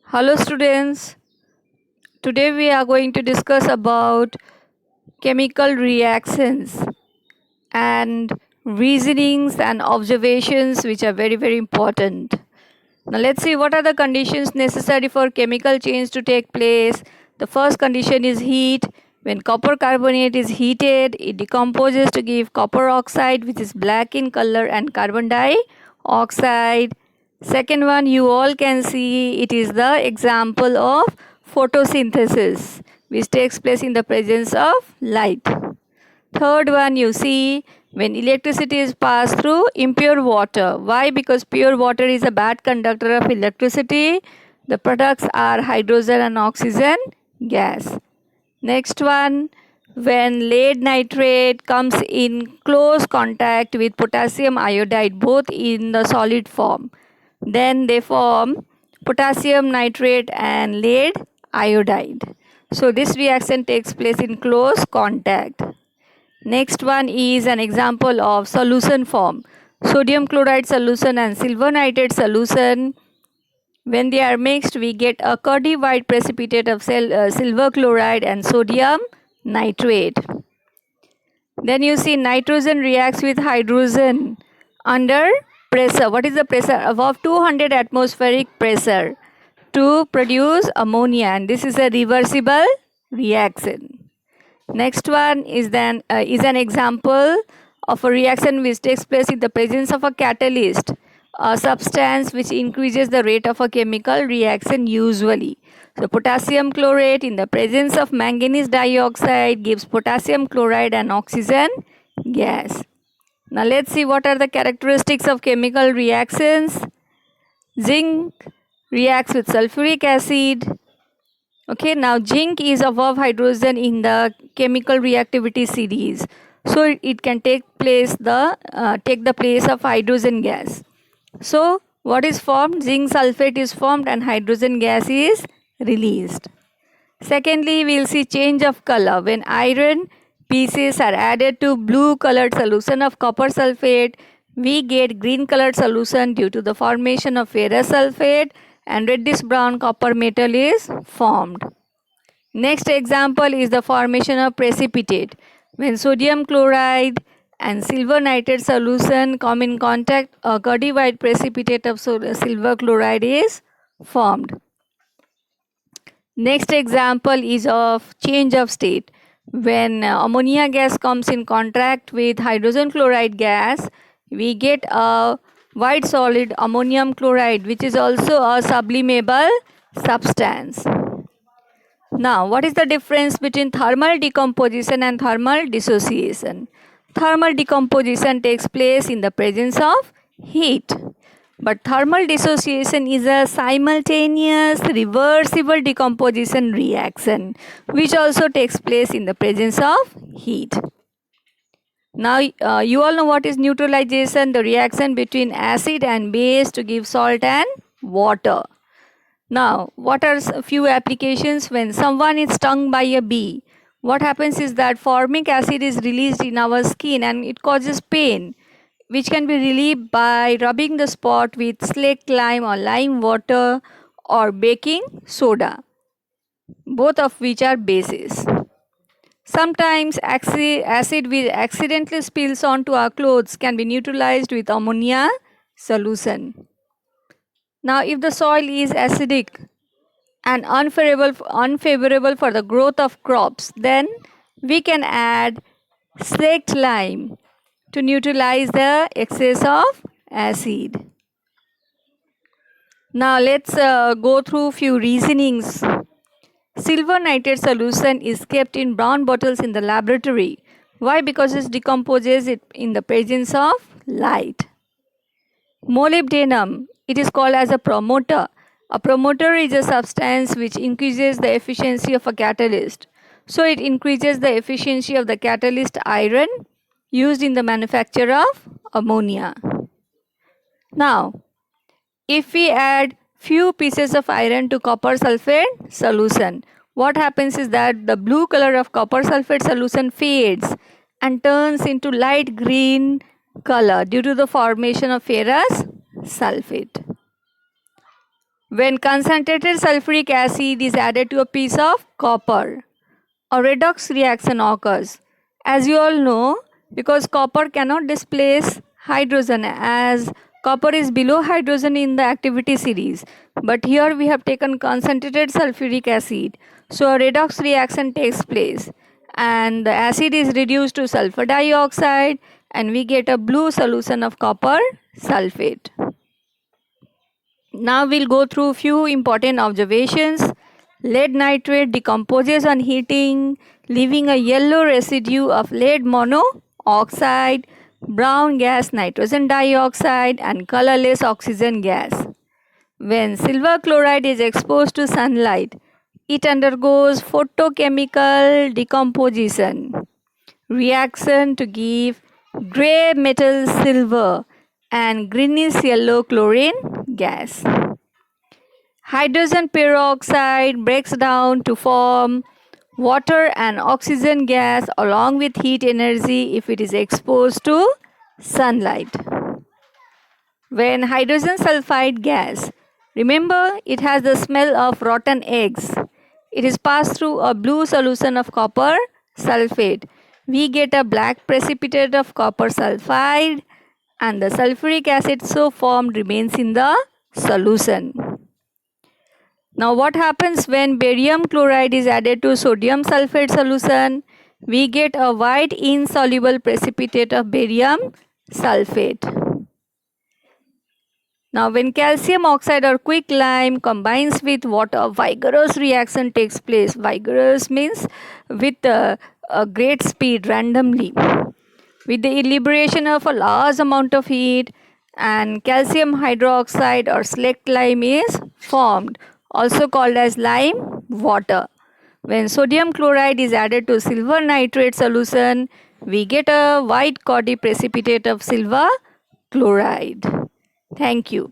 Hello students, today we are going to discuss about chemical reactions and reasonings and observations which are very important. Now let's see what are the conditions necessary for chemical change to take place. The first condition is heat. When copper carbonate is heated, it decomposes to give copper oxide which is black in color and carbon dioxide. Second one, you all can see it is the example of photosynthesis which takes place in the presence of light. Third one, you see when electricity is passed through impure water. Why? Because pure water is a bad conductor of electricity. The products are hydrogen and oxygen gas. Next one, when lead nitrate comes in close contact with potassium iodide both in the solid form, then they form potassium nitrate and lead iodide. So this reaction takes place in close contact. Next one is an example of solution form. Sodium chloride solution and silver nitrate solution. When they are mixed, we get a curdy white precipitate of silver chloride and sodium nitrate. Then you see nitrogen reacts with hydrogen under pressure. What is the pressure? Above 200 atmospheric pressure to produce ammonia, and this is a reversible reaction. Next one is an example of a reaction which takes place in the presence of a catalyst, a substance which increases the rate of a chemical reaction usually. So potassium chlorate in the presence of manganese dioxide gives potassium chloride and oxygen gas. Now let's see what are the characteristics of chemical reactions. Zinc reacts with sulfuric acid. Okay, now zinc is above hydrogen in the chemical reactivity series, so it can take the place of hydrogen gas. So what is formed? Zinc sulfate is formed and hydrogen gas is released. Secondly, we will see change of color. When iron pieces are added to blue colored solution of copper sulfate, we get green colored solution due to the formation of ferrous sulfate, and reddish brown copper metal is formed. Next example is the formation of precipitate. When sodium chloride and silver nitrate solution come in contact, a curdy white precipitate of silver chloride is formed. Next example is of change of state. When ammonia gas comes in contact with hydrogen chloride gas, we get a white solid ammonium chloride, which is also a sublimable substance. Now, what is the difference between thermal decomposition and thermal dissociation? Thermal decomposition takes place in the presence of heat, but thermal dissociation is a simultaneous reversible decomposition reaction which also takes place in the presence of heat. Now you all know what is neutralization, the reaction between acid and base to give salt and water. Now, what are a few applications? When someone is stung by a bee, what happens is that formic acid is released in our skin and it causes pain, which can be relieved by rubbing the spot with slaked lime or lime water or baking soda, both of which are bases. Sometimes acid which accidentally spills onto our clothes can be neutralized with ammonia solution. Now, if the soil is acidic and unfavorable for the growth of crops, then we can add slaked lime to neutralize the excess of acid. Now let's go through few reasonings. Silver nitrate solution is kept in brown bottles in the laboratory. Why? Because it decomposes it in the presence of light. Molybdenum, it is called as a promoter. A promoter is a substance which increases the efficiency of a catalyst. So it increases the efficiency of the catalyst iron used in the manufacture of ammonia. Now, if we add few pieces of iron to copper sulfate solution, what happens is that the blue color of copper sulfate solution fades and turns into light green color due to the formation of ferrous sulfate. When concentrated sulfuric acid is added to a piece of copper, a redox reaction occurs. As you all know, because copper cannot displace hydrogen, as copper is below hydrogen in the activity series. But here we have taken concentrated sulfuric acid. So a redox reaction takes place and the acid is reduced to sulfur dioxide and we get a blue solution of copper sulfate. Now we'll go through few important observations. Lead nitrate decomposes on heating, leaving a yellow residue of lead monoxide, brown gas nitrogen dioxide, and colorless oxygen gas. When silver chloride is exposed to sunlight, it undergoes photochemical decomposition reaction to give gray metal silver and greenish yellow chlorine gas. Hydrogen peroxide breaks down to form water and oxygen gas along with heat energy if it is exposed to sunlight. When hydrogen sulfide gas, remember it has the smell of rotten eggs, it is passed through a blue solution of copper sulfate. We get a black precipitate of copper sulfide and the sulfuric acid so formed remains in the solution. Now what happens when barium chloride is added to sodium sulfate solution? We get a white insoluble precipitate of barium sulfate. Now when calcium oxide or quicklime combines with water, vigorous reaction takes place. Vigorous means with a great speed randomly. With the liberation of a large amount of heat and calcium hydroxide or slaked lime is formed, also called as lime water. When sodium chloride is added to silver nitrate solution, we get a white cloudy precipitate of silver chloride. Thank you.